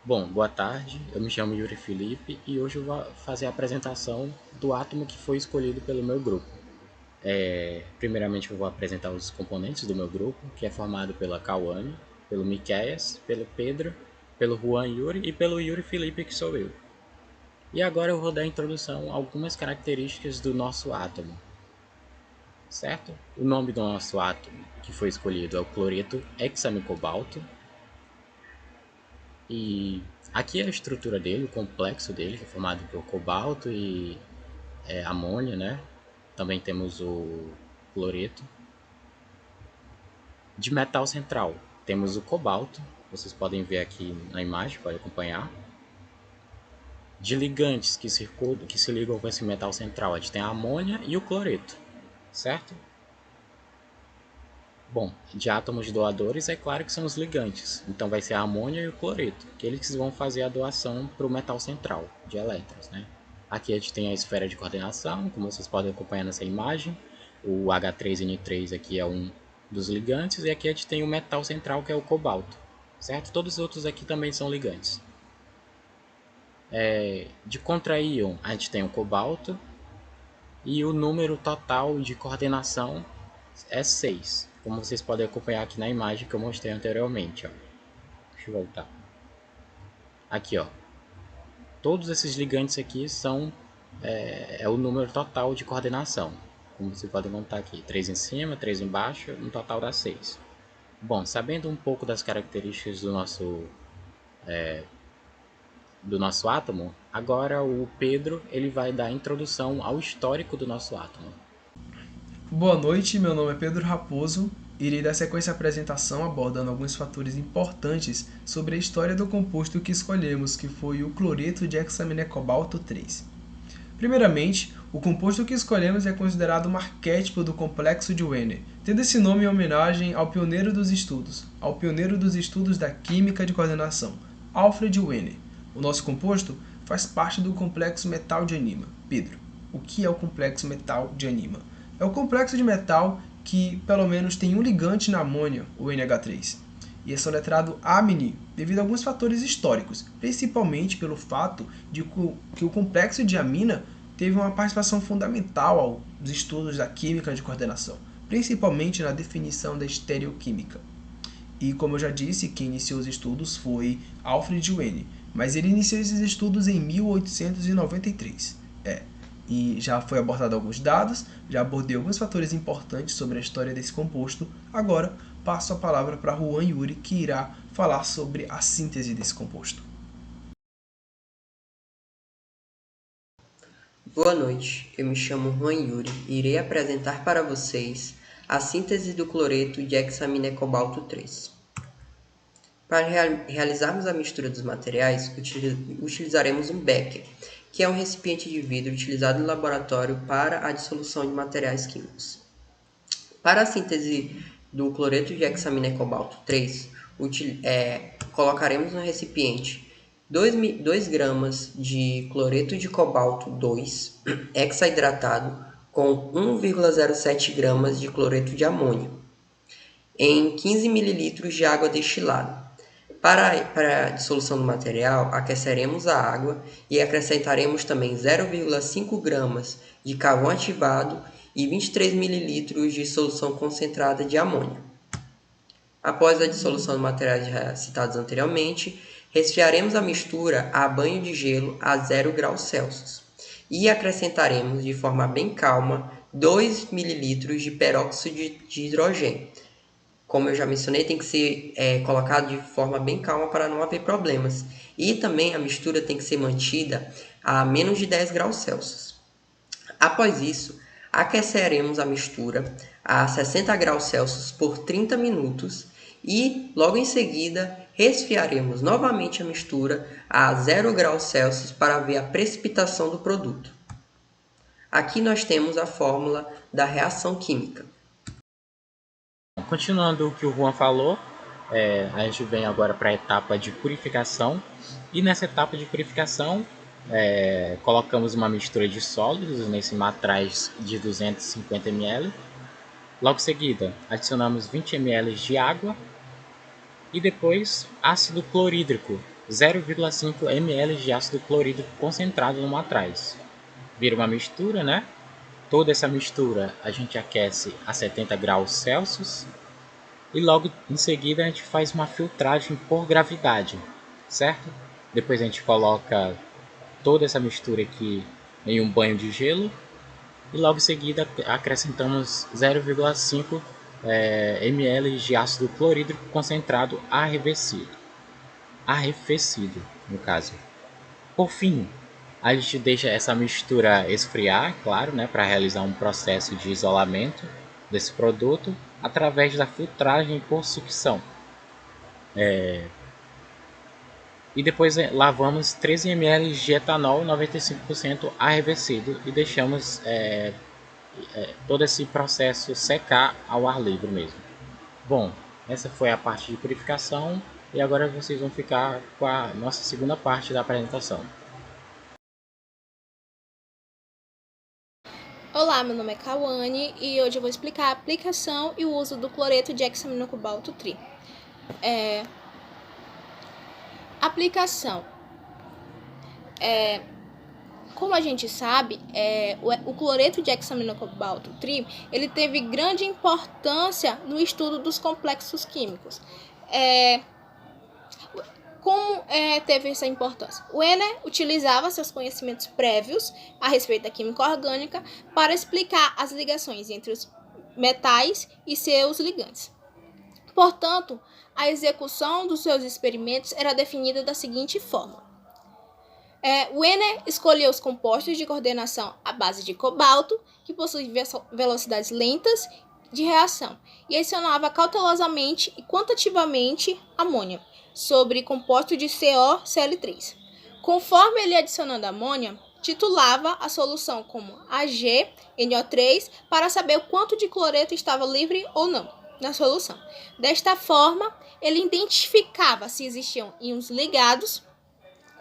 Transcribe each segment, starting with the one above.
Bom, boa tarde, eu me chamo Yuri Felipe e hoje eu vou fazer a apresentação do átomo que foi escolhido pelo meu grupo. Primeiramente eu vou apresentar os componentes do meu grupo, que é formado pela Cauane, pelo Miqueias, pelo Pedro, pelo Juan Yuri e pelo Yuri Felipe, que sou eu. E agora eu vou dar a introdução a algumas características do nosso átomo, certo? O nome do nosso átomo que foi escolhido é o cloreto hexamecobalto. E aqui é a estrutura dele, o complexo dele, que é formado por cobalto e amônia, né? Também temos o cloreto. De metal central, temos o cobalto, vocês podem ver aqui na imagem, pode acompanhar. De ligantes que se ligam com esse metal central, a gente tem a amônia e o cloreto, certo? Bom, de átomos doadores, é claro que são os ligantes, então vai ser a amônia e o cloreto, que eles vão fazer a doação para o metal central de elétrons, né? Aqui a gente tem a esfera de coordenação, como vocês podem acompanhar nessa imagem. O H3N3 aqui é um dos ligantes, e aqui a gente tem o metal central, que é o cobalto, certo? Todos os outros aqui também são ligantes. De contraíon, a gente tem o cobalto, e o número total de coordenação é 6, como vocês podem acompanhar aqui na imagem que eu mostrei anteriormente. Ó. Deixa eu voltar. Aqui, ó. Todos esses ligantes aqui são o número total de coordenação. Como vocês podem contar aqui, 3 em cima, 3 embaixo, um total dá 6. Bom, sabendo um pouco das características do nosso átomo, agora o Pedro ele vai dar a introdução ao histórico do nosso átomo. Boa noite, meu nome é Pedro Raposo. Irei dar sequência à apresentação abordando alguns fatores importantes sobre a história do composto que escolhemos, que foi o cloreto de hexaminecobalto 3. Primeiramente, o composto que escolhemos é considerado um arquétipo do complexo de Wiener, tendo esse nome em homenagem ao pioneiro dos estudos da química de coordenação, Alfred Wiener. O nosso composto faz parte do complexo metal-dianima. Pedro, o que é o complexo metal-dianima? É o complexo de metal que, pelo menos, tem um ligante na amônia, o NH3. E é soletrado amine devido a alguns fatores históricos, principalmente pelo fato de que o complexo de amina teve uma participação fundamental aos estudos da química de coordenação, principalmente na definição da estereoquímica. E, como eu já disse, quem iniciou os estudos foi Alfred Wiener, mas ele iniciou esses estudos em 1893. E já foi abordado alguns dados, já abordei alguns fatores importantes sobre a história desse composto. Agora passo a palavra para Juan Yuri, que irá falar sobre a síntese desse composto. Boa noite, eu me chamo Juan Yuri e irei apresentar para vocês a síntese do cloreto de hexaminecobalto 3. Para realizarmos a mistura dos materiais, utilizaremos um becker, que é um recipiente de vidro utilizado no laboratório para a dissolução de materiais químicos. Para a síntese do cloreto de hexaminecobalto 3, colocaremos no recipiente 2 gramas de cloreto de cobalto 2 hexaidratado com 1,07 gramas de cloreto de amônio em 15 ml de água destilada. Para a dissolução do material, aqueceremos a água e acrescentaremos também 0,5 gramas de carvão ativado e 23 ml de solução concentrada de amônia. Após a dissolução dos materiais já citados anteriormente, resfriaremos a mistura a banho de gelo a 0 graus Celsius e acrescentaremos de forma bem calma 2 ml de peróxido de hidrogênio. Como eu já mencionei, tem que ser colocado de forma bem calma para não haver problemas. E também a mistura tem que ser mantida a menos de 10 graus Celsius. Após isso, aqueceremos a mistura a 60 graus Celsius por 30 minutos e, logo em seguida, resfriaremos novamente a mistura a 0 graus Celsius para ver a precipitação do produto. Aqui nós temos a fórmula da reação química. Continuando o que o Juan falou, a gente vem agora para a etapa de purificação. E nessa etapa de purificação, colocamos uma mistura de sólidos nesse matraz de 250 ml. Logo em seguida, adicionamos 20 ml de água e depois ácido clorídrico, 0,5 ml de ácido clorídrico concentrado no matraz. Vira uma mistura, né? Toda essa mistura a gente aquece a 70 graus Celsius e logo em seguida a gente faz uma filtragem por gravidade, certo? Depois a gente coloca toda essa mistura aqui em um banho de gelo e logo em seguida acrescentamos 0,5 ml de ácido clorídrico concentrado arrefecido, no caso. Por fim, a gente deixa essa mistura esfriar, claro, né, para realizar um processo de isolamento desse produto através da filtragem por sucção. E depois lavamos 13 ml de etanol 95% arrefecido e deixamos todo esse processo secar ao ar livre mesmo. Bom, essa foi a parte de purificação e agora vocês vão ficar com a nossa segunda parte da apresentação. Olá, meu nome é Kawane e hoje eu vou explicar a aplicação e o uso do cloreto de hexaminocobalto tri. Aplicação. Como a gente sabe, o cloreto de hexaminocobalto tri, ele teve grande importância no estudo dos complexos químicos. Como teve essa importância? O Wiener utilizava seus conhecimentos prévios a respeito da química orgânica para explicar as ligações entre os metais e seus ligantes. Portanto, a execução dos seus experimentos era definida da seguinte forma. Wiener escolheu os compostos de coordenação à base de cobalto, que possuem velocidades lentas de reação, e adicionava cautelosamente e quantitativamente amônia sobre composto de CoCl3. Conforme ele adicionando amônia, titulava a solução como AgNO3 para saber o quanto de cloreto estava livre ou não na solução. Desta forma, ele identificava se existiam íons ligados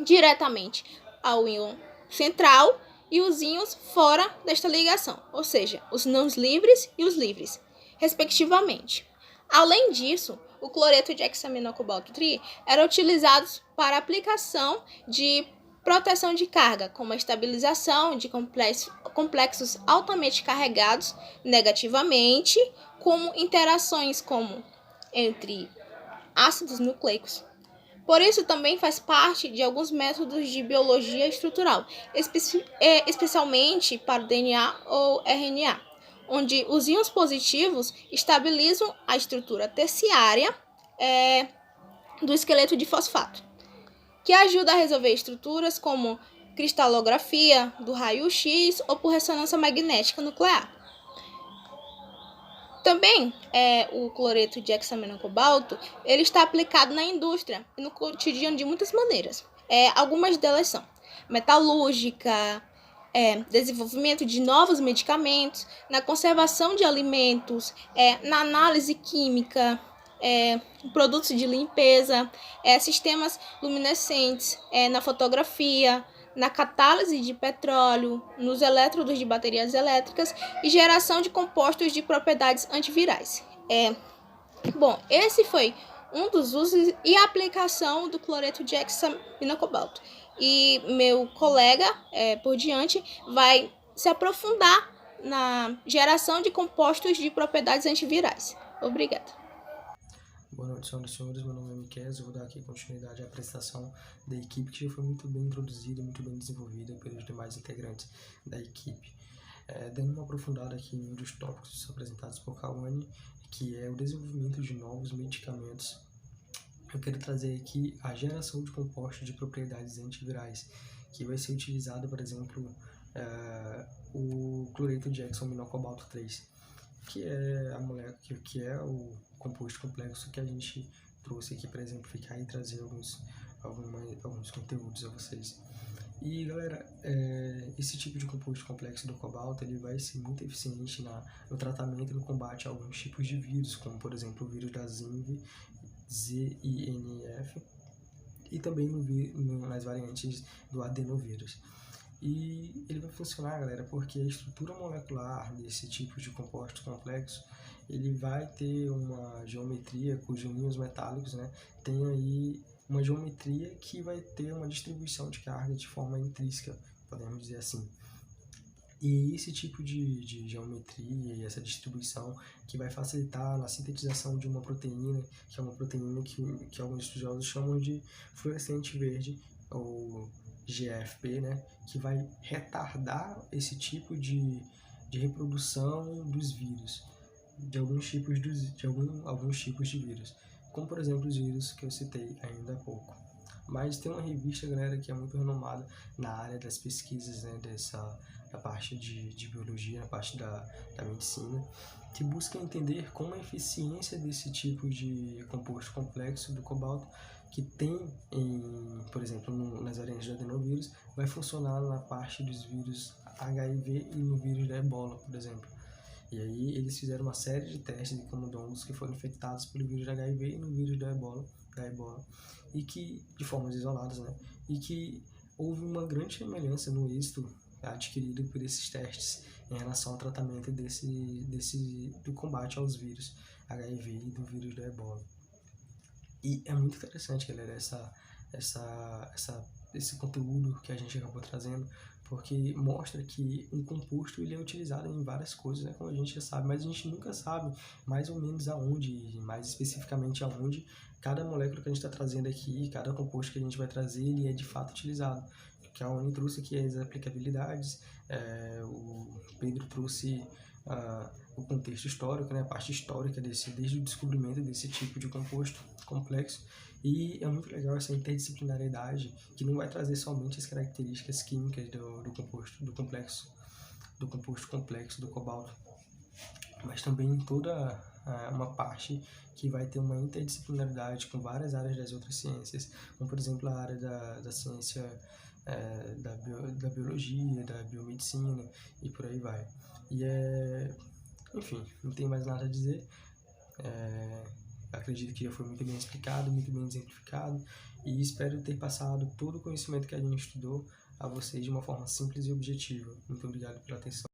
diretamente ao íon central e os íons fora desta ligação, ou seja, os não livres e os livres, respectivamente. Além disso, o cloreto de hexaminocobalto tri era utilizado para aplicação de proteção de carga, como a estabilização de complexos altamente carregados negativamente, como interações entre ácidos nucleicos. Por isso, também faz parte de alguns métodos de biologia estrutural, especialmente para o DNA ou RNA, onde os íons positivos estabilizam a estrutura terciária do esqueleto de fosfato, que ajuda a resolver estruturas como cristalografia do raio-x ou por ressonância magnética nuclear. Também, o cloreto de hexaminocobalto, ele está aplicado na indústria e no cotidiano de muitas maneiras. Algumas delas são metalúrgica, desenvolvimento de novos medicamentos, na conservação de alimentos, na análise química, produtos de limpeza, sistemas luminescentes, na fotografia, na catálise de petróleo, nos elétrodos de baterias elétricas e geração de compostos de propriedades antivirais. Bom, esse foi um dos usos e aplicação do cloreto de hexaminocobalto. E meu colega, por diante, vai se aprofundar na geração de compostos de propriedades antivirais. Obrigada. Boa noite, senhoras e senhores. Meu nome é Miquel. Eu vou dar aqui continuidade à apresentação da equipe, que já foi muito bem introduzida, muito bem desenvolvida pelos demais integrantes da equipe. Dando uma aprofundada aqui em um dos tópicos apresentados por Kawane, que é o desenvolvimento de novos medicamentos. Eu quero trazer aqui a geração de compostos de propriedades antivirais, que vai ser utilizado, por exemplo, o cloreto de hexaminocobalto 3, que é a molécula, que é o composto complexo que a gente trouxe aqui para exemplificar e trazer alguns conteúdos a vocês. E galera, esse tipo de composto complexo do cobalto, ele vai ser muito eficiente no tratamento e no combate a alguns tipos de vírus, como por exemplo o vírus da ZINV, ZINF, e também nas variantes do adenovírus. E ele vai funcionar, galera, porque a estrutura molecular desse tipo de composto complexo, ele vai ter uma geometria cujos íons metálicos, né, tem aí uma geometria que vai ter uma distribuição de carga de forma intrínseca, podemos dizer assim. E esse tipo de geometria e essa distribuição que vai facilitar na sintetização de uma proteína, que é uma proteína que alguns estudiosos chamam de fluorescente verde, ou GFP, né, que vai retardar esse tipo de reprodução dos vírus, de alguns tipos de vírus, como por exemplo os vírus que eu citei ainda há pouco. Mas tem uma revista, galera, que é muito renomada na área das pesquisas, né, da parte de biologia, na parte da medicina, que busca entender como a eficiência desse tipo de composto complexo do cobalto, que tem, por exemplo, nas variantes do adenovírus, vai funcionar na parte dos vírus HIV e no vírus da ebola, por exemplo. E aí eles fizeram uma série de testes de camundongos que foram infectados pelo vírus da HIV e no vírus da ebola, e que, de formas isoladas, né, e que houve uma grande semelhança no êxito adquirido por esses testes em relação ao tratamento do combate aos vírus HIV e do vírus da ebola. E é muito interessante, galera, esse conteúdo que a gente acabou trazendo, porque mostra que um composto ele é utilizado em várias coisas, né, como a gente já sabe, mas a gente nunca sabe mais ou menos aonde, mais especificamente aonde cada molécula que a gente está trazendo aqui, cada composto que a gente vai trazer, ele é de fato utilizado. Que a Uni trouxe aqui as aplicabilidades, o Pedro trouxe o contexto histórico, né, a parte histórica desde o descobrimento desse tipo de composto complexo, e é muito legal essa interdisciplinariedade que não vai trazer somente as características químicas do composto complexo do cobalto, mas também toda uma parte que vai ter uma interdisciplinaridade com várias áreas das outras ciências, como por exemplo a área da ciência da biologia, da biomedicina e por aí vai. Enfim, não tem mais nada a dizer. Acredito que já foi muito bem explicado, muito bem exemplificado, e espero ter passado todo o conhecimento que a gente estudou a vocês de uma forma simples e objetiva. Muito obrigado pela atenção.